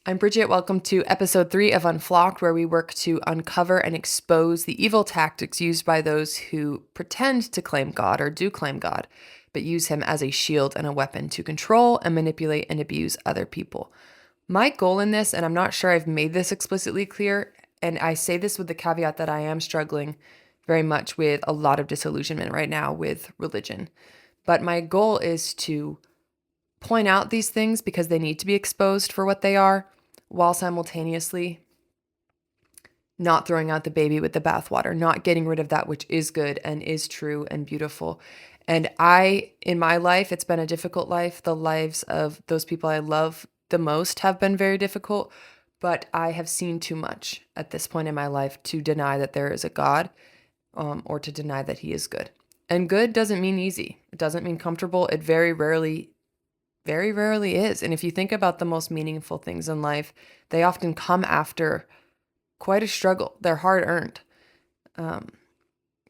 I'm Bridget. Welcome to episode 3 of Unflocked, where we work to uncover and expose the evil tactics used by those who pretend to claim God or do claim God, but use him as a shield and a weapon to control and manipulate and abuse other people. My goal in this, and I'm not sure I've made this explicitly clear, and I say this with the caveat that I am struggling very much with a lot of disillusionment right now with religion. But my goal is to point out these things because they need to be exposed for what they are, while simultaneously not throwing out the baby with the bathwater, not getting rid of that which is good and is true and beautiful. And in my life, it's been a difficult life. The lives of those people I love the most have been very difficult, but I have seen too much at this point in my life to deny that there is a God, or to deny that he is good. And good doesn't mean easy. It doesn't mean comfortable. It very rarely is. And if you think about the most meaningful things in life, they often come after quite a struggle. They're hard earned.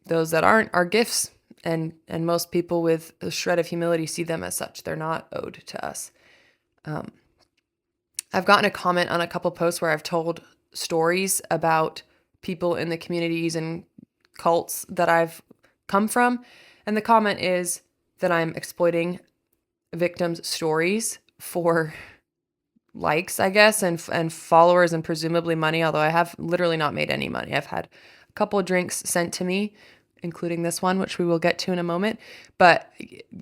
Those that aren't are gifts. And most people with a shred of humility see them as such. They're not owed to us. I've gotten a comment on a couple posts where I've told stories about people in the communities and cults that I've come from. And the comment is that I'm exploiting victims' stories for likes, I guess, and followers and presumably money, although I have literally not made any money. I've had a couple of drinks sent to me, including this one, which we will get to in a moment. But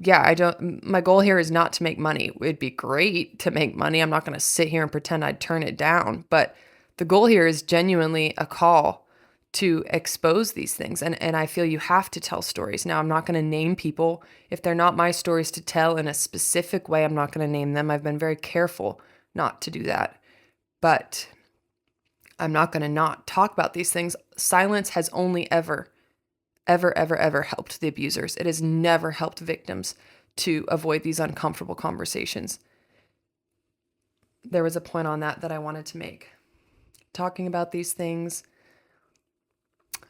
yeah, my goal here is not to make money. It'd be great to make money. I'm not going to sit here and pretend I'd turn it down. But the goal here is genuinely a call to expose these things. And I feel you have to tell stories. Now, I'm not going to name people. If they're not my stories to tell in a specific way, I'm not going to name them. I've been very careful not to do that. But I'm not going to not talk about these things. Silence has only ever helped the abusers. It has never helped victims to avoid these uncomfortable conversations. There was a point on that I wanted to make. Talking about these things,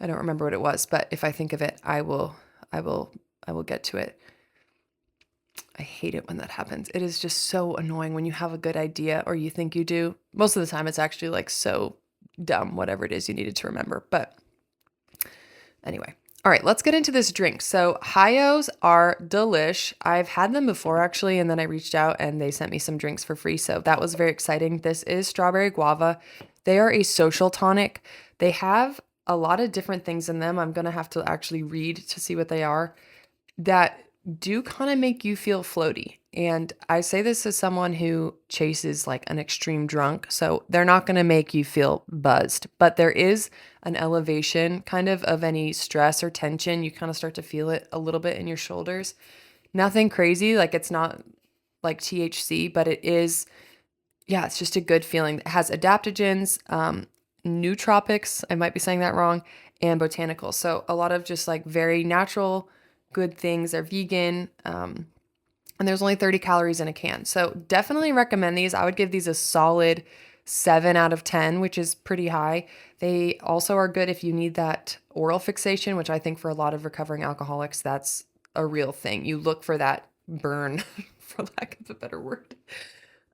I don't remember what it was, but if I think of it, I will get to it. I hate it when that happens. It is just so annoying when you have a good idea or you think you do. Most of the time it's actually like so dumb, whatever it is you needed to remember. But anyway, all right, let's get into this drink. So Hyos are delish. I've had them before actually, and then I reached out and they sent me some drinks for free. So that was very exciting. This is strawberry guava. They are a social tonic. They have a lot of different things in them. I'm going to have to actually read to see what they are that do kind of make you feel floaty. And I say this as someone who chases like an extreme drunk. So they're not going to make you feel buzzed, but there is an elevation kind of any stress or tension. You kind of start to feel it a little bit in your shoulders. Nothing crazy. Like it's not like THC, but it is, yeah, it's just a good feeling. It has adaptogens, nootropics, I might be saying that wrong, and botanicals. So a lot of just like very natural, good things. They're vegan, and there's only 30 calories in a can. So definitely recommend these. I would give these a solid 7 out of 10, which is pretty high. They also are good if you need that oral fixation, which I think for a lot of recovering alcoholics, that's a real thing. You look for that burn, for lack of a better word.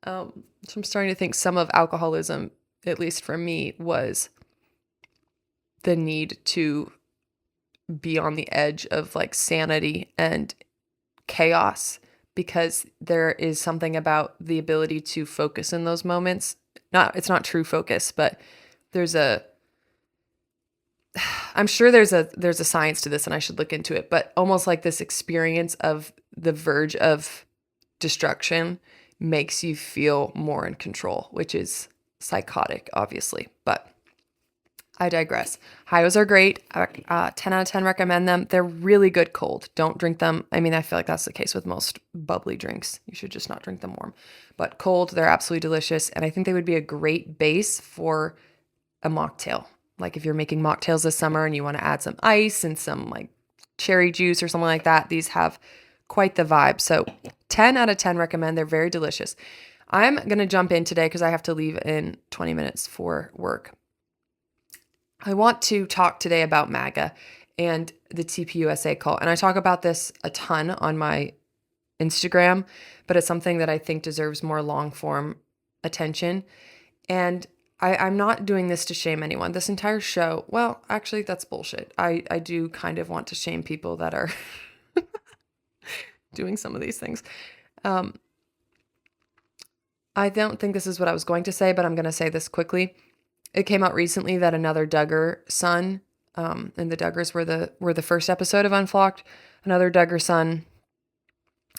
So I'm starting to think some of alcoholism, at least for me, was the need to be on the edge of like sanity and chaos, because there is something about the ability to focus in those moments. It's not true focus, but I'm sure there's a science to this and I should look into it, but almost like this experience of the verge of destruction makes you feel more in control, which is psychotic, obviously, but I digress. Hyos are great. 10 out of 10 recommend them. They're really good cold. Don't drink them. I mean, I feel like that's the case with most bubbly drinks. You should just not drink them warm. But cold, they're absolutely delicious. And I think they would be a great base for a mocktail. Like if you're making mocktails this summer and you want to add some ice and some like cherry juice or something like that, these have quite the vibe. So 10 out of 10 recommend. They're very delicious. I'm going to jump in today because I have to leave in 20 minutes for work. I want to talk today about MAGA and the TPUSA cult. And I talk about this a ton on my Instagram, but it's something that I think deserves more long form attention. And I'm not doing this to shame anyone. This entire show, well, actually, that's bullshit. I do kind of want to shame people that are doing some of these things. I don't think this is what I was going to say, but I'm going to say this quickly. It came out recently that another Duggar son, and the Duggars were the first episode of Unflocked. Another Duggar son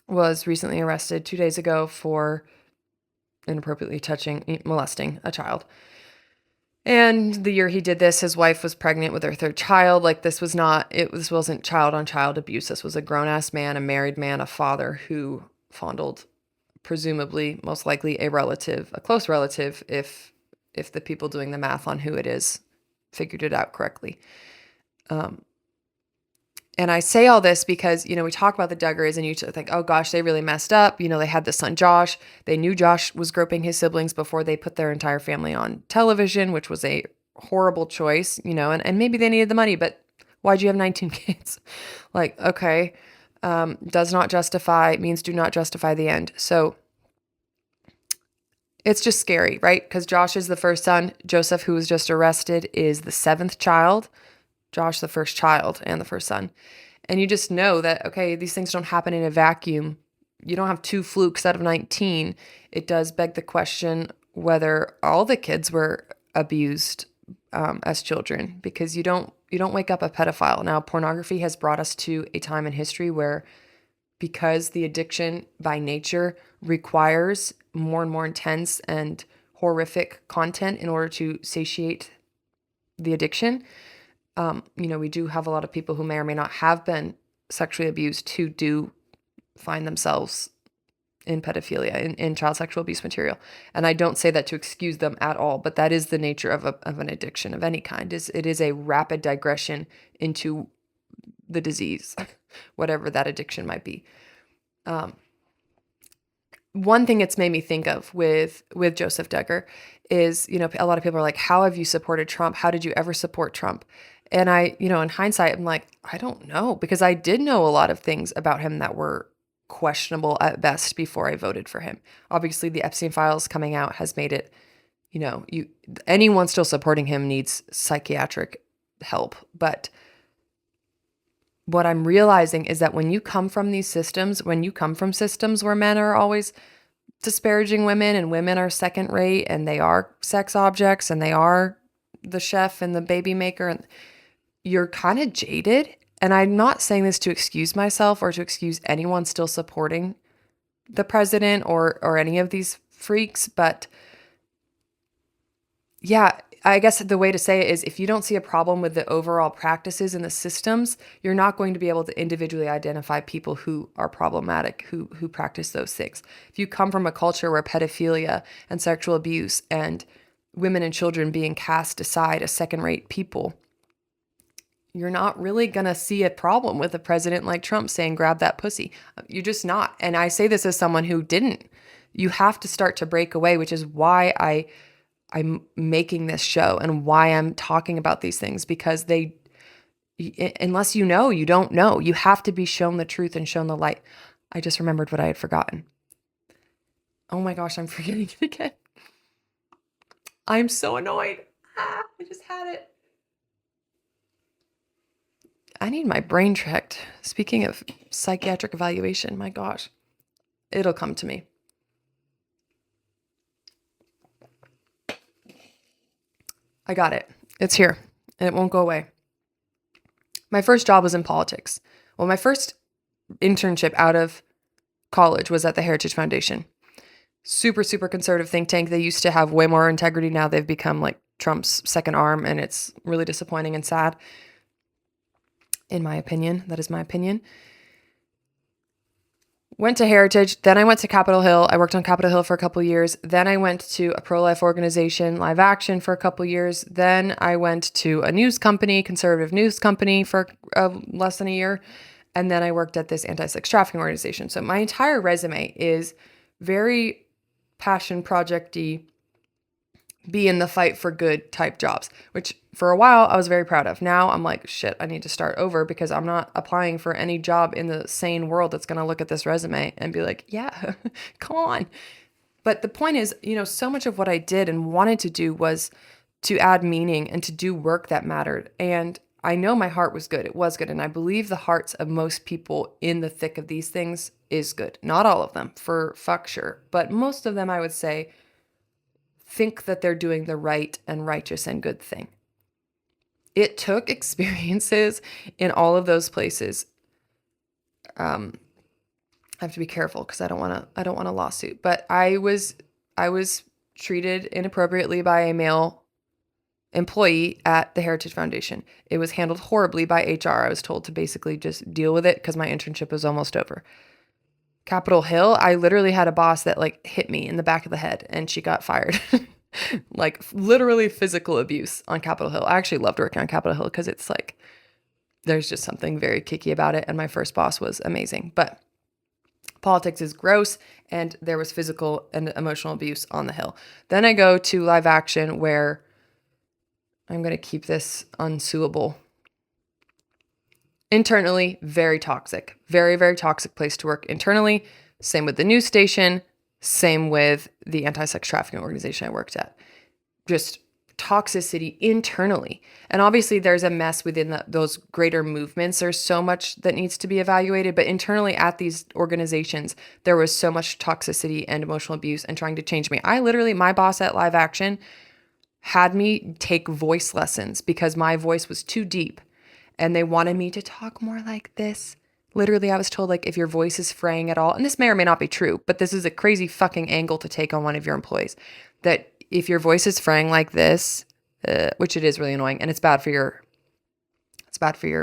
was recently arrested 2 days ago for inappropriately molesting a child. And the year he did this, his wife was pregnant with her third child. Like this wasn't child on child abuse. This was a grown ass man, a married man, a father who fondled presumably, most likely a relative, a close relative, if the people doing the math on who it is figured it out correctly. And I say all this because, we talk about the Duggars and you think, oh gosh, they really messed up. They had the son Josh. They knew Josh was groping his siblings before they put their entire family on television, which was a horrible choice, and maybe they needed the money, but why'd you have 19 kids? Like, okay, do not justify the end. So it's just scary, right? Because Josh is the first son. Joseph, who was just arrested, is the seventh child. Josh, the first child and the first son. And you just know that, okay, these things don't happen in a vacuum. You don't have two flukes out of 19. It does beg the question whether all the kids were abused as children, because you don't wake up a pedophile. Now, pornography has brought us to a time in history where, because the addiction by nature requires more and more intense and horrific content in order to satiate the addiction, we do have a lot of people who may or may not have been sexually abused who do find themselves in pedophilia, in child sexual abuse material. And I don't say that to excuse them at all, but that is the nature of an addiction of any kind. It is a rapid digression into the disease, whatever that addiction might be. One thing it's made me think of with Joseph Duggar is, a lot of people are like, how have you supported Trump? How did you ever support Trump? And I, in hindsight, I'm like, I don't know, because I did know a lot of things about him that were questionable at best before I voted for him. Obviously, the Epstein files coming out has made it, anyone still supporting him needs psychiatric help. But what I'm realizing is that when you come from these systems, where men are always disparaging women and women are second rate and they are sex objects and they are the chef and the baby maker, and you're kind of jaded. And I'm not saying this to excuse myself or to excuse anyone still supporting the president or any of these freaks, but yeah, I guess the way to say it is, if you don't see a problem with the overall practices and the systems, you're not going to be able to individually identify people who are problematic, who practice those things. If you come from a culture where pedophilia and sexual abuse and women and children being cast aside as second-rate people, you're not really going to see a problem with a president like Trump saying, grab that pussy. You're just not. And I say this as someone who didn't. You have to start to break away, which is why I'm making this show and why I'm talking about these things, because unless you don't know. You have to be shown the truth and shown the light. I just remembered what I had forgotten. Oh my gosh, I'm forgetting it again. I'm so annoyed. I just had it. I need my brain checked. Speaking of psychiatric evaluation, my gosh, it'll come to me. I got it. It's here, and it won't go away. My first job was in politics. Well, my first internship out of college was at the Heritage Foundation. Super, super conservative think tank. They used to have way more integrity. Now they've become like Trump's second arm, and it's really disappointing and sad. In my opinion, that is my opinion. Went to Heritage, then I went to Capitol Hill. I worked on Capitol Hill for a couple years. Then I went to a pro-life organization, Live Action, for a couple years. Then I went to a news company, conservative news company, for less than a year. And then I worked at this anti-sex trafficking organization. So my entire resume is very passion project-y, be in the fight for good type jobs, which for a while I was very proud of. Now I'm like, shit, I need to start over, because I'm not applying for any job in the sane world that's going to look at this resume and be like, yeah, come on. But the point is, so much of what I did and wanted to do was to add meaning and to do work that mattered. And I know my heart was good. It was good. And I believe the hearts of most people in the thick of these things is good. Not all of them, for fuck sure. But most of them, I would say, think that they're doing the right and righteous and good thing. It took experiences in all of those places. I have to be careful because I don't want a lawsuit. But I was treated inappropriately by a male employee at the Heritage Foundation. It was handled horribly by HR. I was told to basically just deal with it because my internship was almost over. Capitol Hill, I literally had a boss that hit me in the back of the head and she got fired. Literally physical abuse on Capitol Hill. I actually loved working on Capitol Hill because it's there's just something very kicky about it. And my first boss was amazing. But politics is gross, and there was physical and emotional abuse on the Hill. Then I go to live action, where I'm going to keep this unsuable. Internally, very toxic. Very, very toxic place to work internally. Same with the news station. Same with the anti-sex trafficking organization I worked at. Just toxicity internally. And obviously there's a mess within those greater movements. There's so much that needs to be evaluated. But internally at these organizations, there was so much toxicity and emotional abuse and trying to change me. My boss at Live Action had me take voice lessons because my voice was too deep and they wanted me to talk more like this. Literally, I was told, if your voice is fraying at all, and this may or may not be true, but this is a crazy fucking angle to take on one of your employees, that if your voice is fraying like this, which it is really annoying, and it's bad for your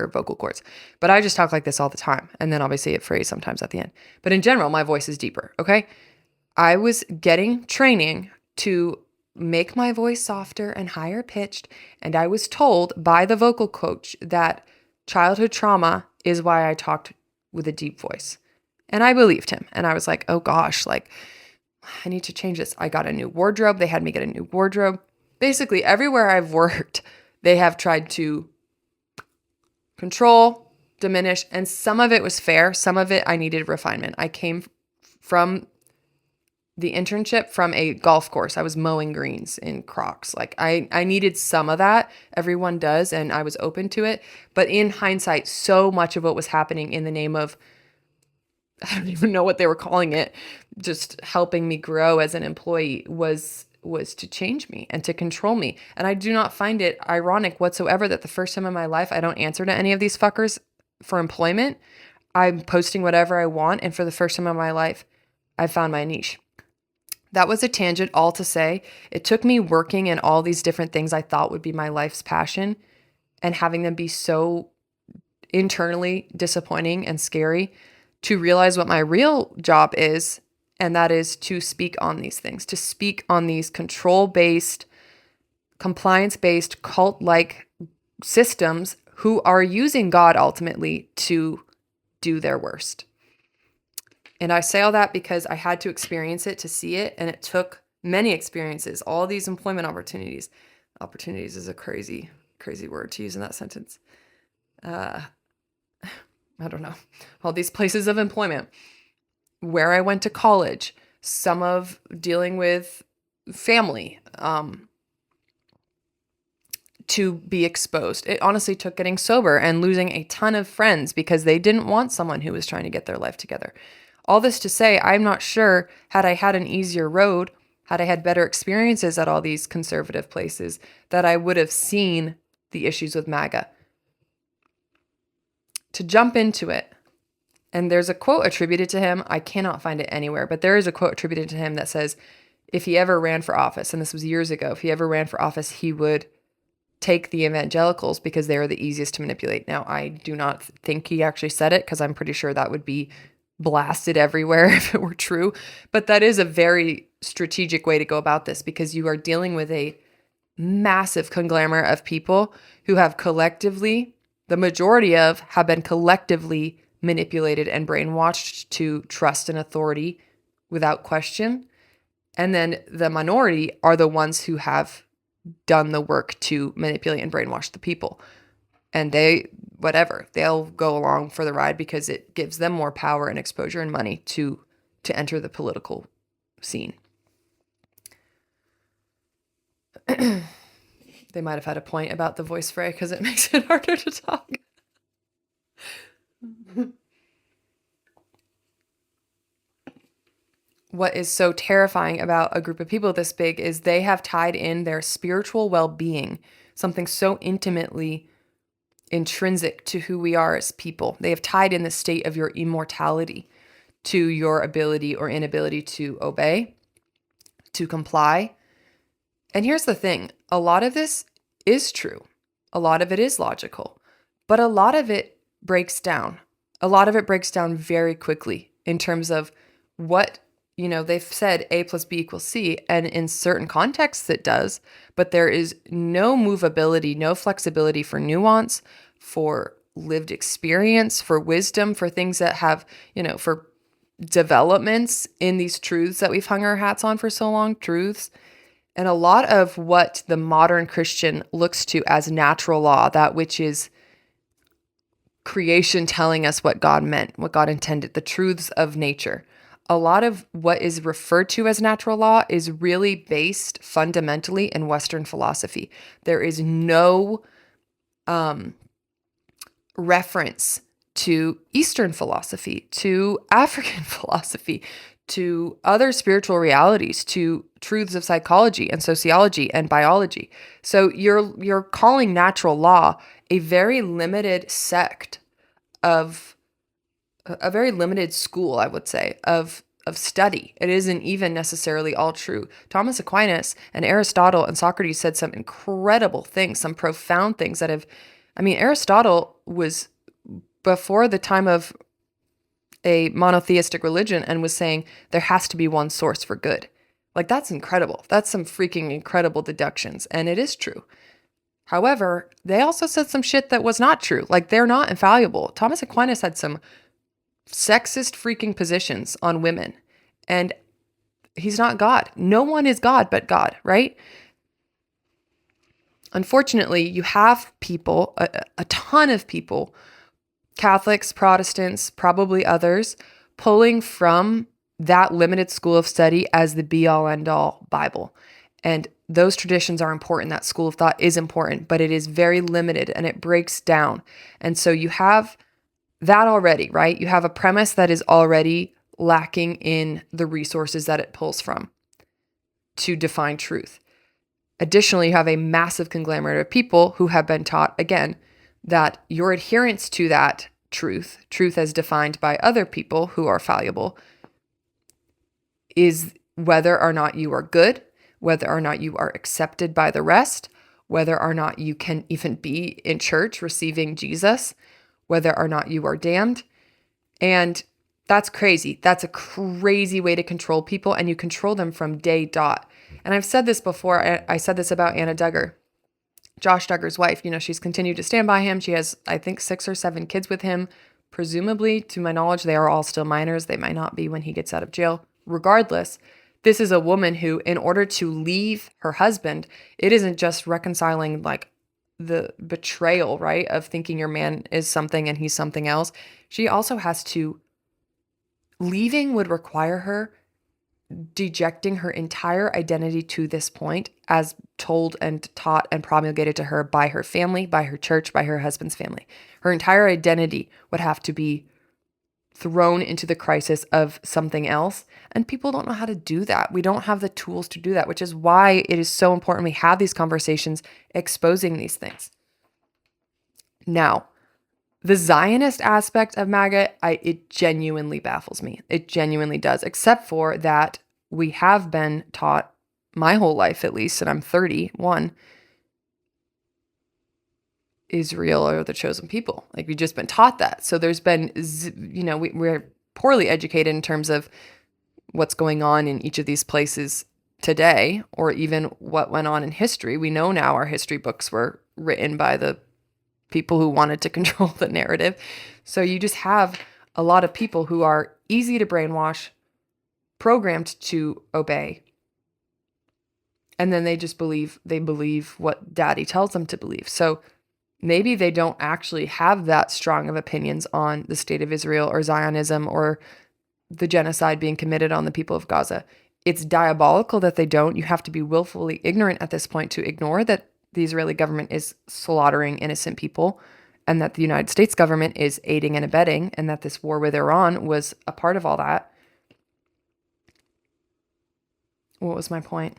vocal cords. But I just talk like this all the time. And then obviously it frays sometimes at the end. But in general, my voice is deeper, okay? I was getting training to make my voice softer and higher pitched. And I was told by the vocal coach that childhood trauma is why I talked with a deep voice. And I believed him. And I was like, oh gosh, I need to change this. I got a new wardrobe. They had me get a new wardrobe. Basically, everywhere I've worked, they have tried to control, diminish, and some of it was fair. Some of it I needed refinement. I came from the internship from a golf course. I was mowing greens in Crocs. I needed some of that. Everyone does, and I was open to it. But in hindsight, so much of what was happening in the name of, I don't even know what they were calling it, just helping me grow as an employee was to change me and to control me. And I do not find it ironic whatsoever that the first time in my life I don't answer to any of these fuckers for employment. I'm posting whatever I want, and for the first time in my life, I found my niche. That was a tangent, all to say, it took me working in all these different things I thought would be my life's passion and having them be so internally disappointing and scary to realize what my real job is, and that is to speak on these things, to speak on these control-based, compliance-based, cult-like systems who are using God ultimately to do their worst. And I say all that because I had to experience it to see it. And it took many experiences, all these employment opportunities. Opportunities is a crazy, crazy word to use in that sentence. I don't know. All these places of employment, where I went to college, some of dealing with family, to be exposed. It honestly took getting sober and losing a ton of friends because they didn't want someone who was trying to get their life together. All this to say, I'm not sure, had I had an easier road, had I had better experiences at all these conservative places, that I would have seen the issues with MAGA. To jump into it, and there's a quote attributed to him, I cannot find it anywhere, but there is a quote attributed to him that says, if he ever ran for office, and this was years ago, if he ever ran for office, he would take the evangelicals because they are the easiest to manipulate. Now, I do not think he actually said it because I'm pretty sure that would be blasted everywhere if it were true. But that is a very strategic way to go about this because you are dealing with a massive conglomerate of people who have collectively, the majority of, have been collectively manipulated and brainwashed to trust an authority without question. And then the minority are the ones who have done the work to manipulate and brainwash the people. And they'll go along for the ride because it gives them more power and exposure and money to enter the political scene. They might have had a point about the voice fray because it makes it harder to talk. What is so terrifying about a group of people this big is they have tied in their spiritual well-being, something so intimately intrinsic to who we are as people. They have tied in the state of your immortality to your ability or inability to obey, to comply. And here's the thing, a lot of this is true. A lot of it is logical, but a lot of it breaks down. A lot of it breaks down very quickly in terms of what, they've said A plus B equals C, and in certain contexts it does, but there is no movability, no flexibility for nuance, for lived experience, for wisdom, for things that have, for developments in these truths that we've hung our hats on for so long, truths. And a lot of what the modern Christian looks to as natural law, that which is creation telling us what God meant, what God intended, the truths of nature. A lot of what is referred to as natural law is really based fundamentally in Western philosophy. There is no reference to Eastern philosophy, to African philosophy, to other spiritual realities, to truths of psychology and sociology and biology. So you're calling natural law a very limited sect of a very limited school, I would say, of study. It isn't even necessarily all true. Thomas Aquinas and Aristotle and Socrates said some incredible things, some profound things that have, Aristotle was before the time of a monotheistic religion and was saying there has to be one source for good. Like, that's incredible. That's some freaking incredible deductions. And it is true. However, they also said some shit that was not true. Like, they're not infallible. Thomas Aquinas had some sexist freaking positions on women. And he's not God. No one is God but God, right? Unfortunately, you have people, a ton of people, Catholics, Protestants, probably others, pulling from that limited school of study as the be-all, end-all Bible. And those traditions are important. That school of thought is important, but it is very limited and it breaks down. And so you have that already, right? You have a premise that is already lacking in the resources that it pulls from to define truth. Additionally, you have a massive conglomerate of people who have been taught, again, that your adherence to that truth as defined by other people who are fallible, is whether or not you are good, whether or not you are accepted by the rest, whether or not you can even be in church receiving Jesus, whether or not you are damned. And that's crazy. That's a crazy way to control people, and you control them from day dot. And I've said this before. I said this about Anna Duggar, Josh Duggar's wife. She's continued to stand by him. She has, I think, 6 or 7 kids with him. Presumably, to my knowledge, they are all still minors. They might not be when he gets out of jail. Regardless, this is a woman who, in order to leave her husband, it isn't just reconciling like the betrayal, right, of thinking your man is something and he's something else. She also has to, leaving would require her dejecting her entire identity to this point as told and taught and promulgated to her by her family, by her church, by her husband's family. Her entire identity would have to be thrown into the crisis of something else. And people don't know how to do that. We don't have the tools to do that, which is why it is so important we have these conversations exposing these things. Now, the Zionist aspect of MAGA, it genuinely baffles me. It genuinely does, except for that we have been taught, my whole life at least, and I'm 31, Israel are the chosen people. Like, we've just been taught that. So there's been, we're poorly educated in terms of what's going on in each of these places today, or even what went on in history. We know now our history books were written by the people who wanted to control the narrative. So you just have a lot of people who are easy to brainwash, programmed to obey. And then they just believe what daddy tells them to believe. So maybe they don't actually have that strong of opinions on the state of Israel or Zionism or the genocide being committed on the people of Gaza. It's diabolical that they don't. You have to be willfully ignorant at this point to ignore that the Israeli government is slaughtering innocent people and that the United States government is aiding and abetting, and that this war with Iran was a part of all that. What was my point?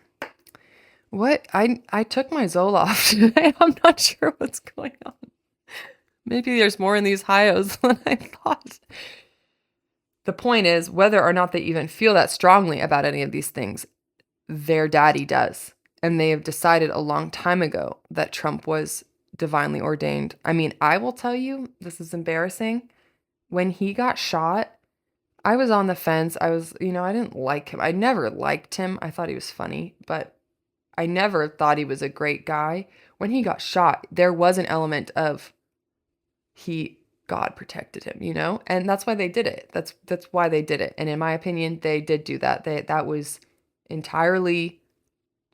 What? I took my Zoloft today. I'm not sure what's going on. Maybe there's more in these Hyos than I thought. The point is, whether or not they even feel that strongly about any of these things, their daddy does. And they have decided a long time ago that Trump was divinely ordained. I mean, I will tell you, this is embarrassing. When he got shot, I was on the fence. I didn't like him. I never liked him. I thought he was funny, but I never thought he was a great guy. When he got shot, there was an element of God protected him, and that's why they did it. That's why they did it. And in my opinion, they did do that. That was entirely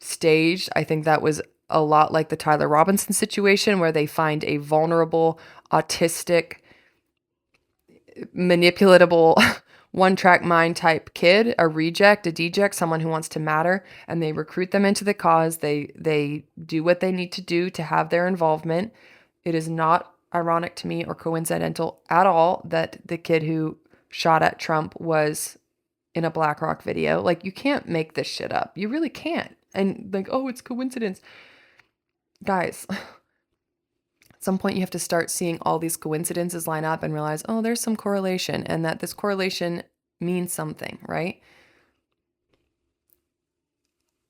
staged. I think that was a lot like the Tyler Robinson situation, where they find a vulnerable, autistic, manipulatable, one-track mind type kid, a reject, a deject, someone who wants to matter, and they recruit them into the cause. They do what they need to do to have their involvement. It is not ironic to me or coincidental at all that the kid who shot at Trump was in a BlackRock video. Like, you can't make this shit up. You really can't. And like, oh, it's coincidence. Guys, at some point you have to start seeing all these coincidences line up and realize, oh, there's some correlation, and that this correlation means something, right?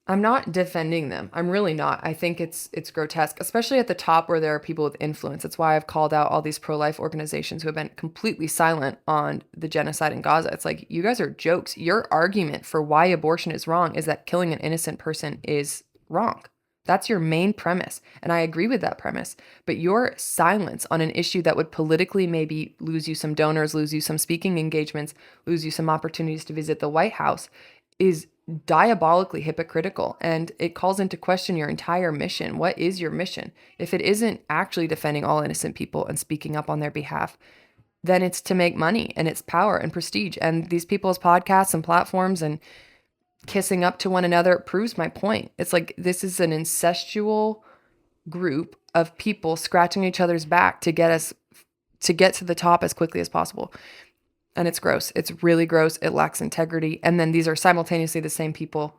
I'm not defending them. I'm really not. I think it's grotesque, especially at the top where there are people with influence. That's why I've called out all these pro-life organizations who have been completely silent on the genocide in Gaza. It's like, you guys are jokes. Your argument for why abortion is wrong is that killing an innocent person is wrong. That's your main premise. And I agree with that premise. But your silence on an issue that would politically maybe lose you some donors, lose you some speaking engagements, lose you some opportunities to visit the White House is diabolically hypocritical, and it calls into question your entire mission. What is your mission? If it isn't actually defending all innocent people and speaking up on their behalf, then it's to make money and it's power and prestige. And these people's podcasts and platforms and kissing up to one another proves my point. It's like, this is an incestual group of people scratching each other's back to get to the top as quickly as possible. And it's gross. It's really gross. It lacks integrity. And then these are simultaneously the same people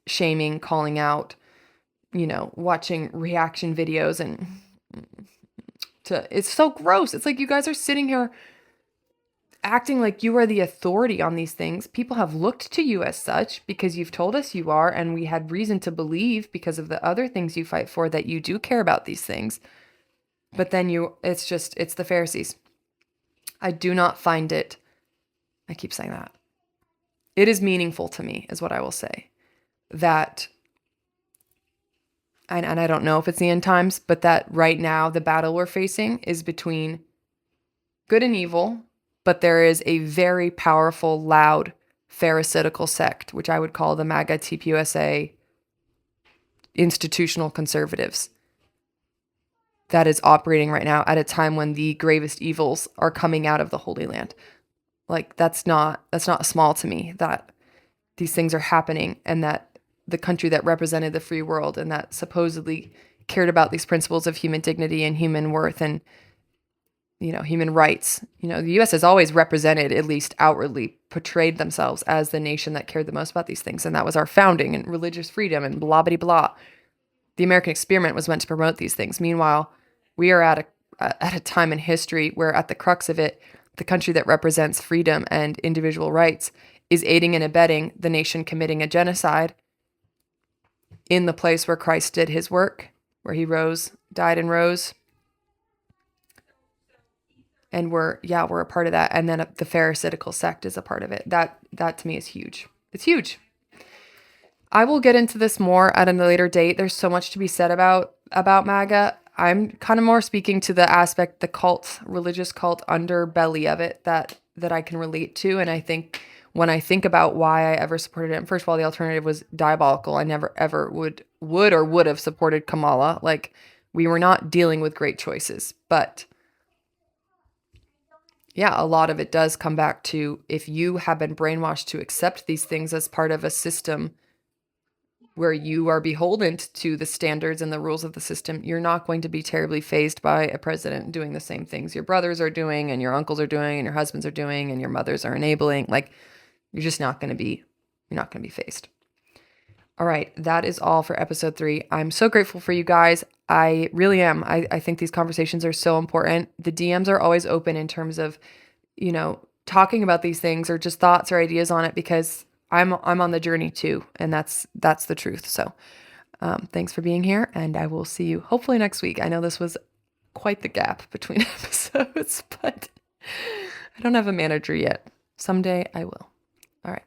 shaming, calling out, watching reaction videos, and it's so gross. It's like, you guys are sitting here acting like you are the authority on these things. People have looked to you as such because you've told us you are, and we had reason to believe because of the other things you fight for that you do care about these things. But then it's the Pharisees. I do not find it, I keep saying that. It is meaningful to me, is what I will say. That, and I don't know if it's the end times, but that right now the battle we're facing is between good and evil, but there is a very powerful, loud, pharisaical sect, which I would call the MAGA TPUSA institutional conservatives, that is operating right now at a time when the gravest evils are coming out of the Holy Land. Like, that's not small to me, that these things are happening, and that the country that represented the free world and that supposedly cared about these principles of human dignity and human worth and, human rights. The U.S. has always represented, at least outwardly, portrayed themselves as the nation that cared the most about these things. And that was our founding and religious freedom and blah, blah, blah. The American experiment was meant to promote these things. Meanwhile, we are at a time in history where, at the crux of it, the country that represents freedom and individual rights is aiding and abetting the nation committing a genocide in the place where Christ did his work, where he died and rose. And we're a part of that. And then the Pharisaical sect is a part of it. That to me is huge. It's huge. I will get into this more at a later date. There's so much to be said about MAGA. I'm kind of more speaking to the aspect, the cult, religious cult underbelly of it that I can relate to. And I think when I think about why I ever supported it, first of all, the alternative was diabolical. I never ever would have supported Kamala. Like, we were not dealing with great choices. But yeah, a lot of it does come back to if you have been brainwashed to accept these things as part of a system where you are beholden to the standards and the rules of the system, you're not going to be terribly fazed by a president doing the same things your brothers are doing and your uncles are doing and your husbands are doing and your mothers are enabling. Like, you're just not going to be, you're not going to be fazed. All right, that is all for episode 3. I'm so grateful for you guys. I really am. I think these conversations are so important. The DMs are always open in terms of, talking about these things or just thoughts or ideas on it, because I'm on the journey too, and that's the truth. So, thanks for being here, and I will see you hopefully next week. I know this was quite the gap between episodes, but I don't have a manager yet. Someday I will. All right.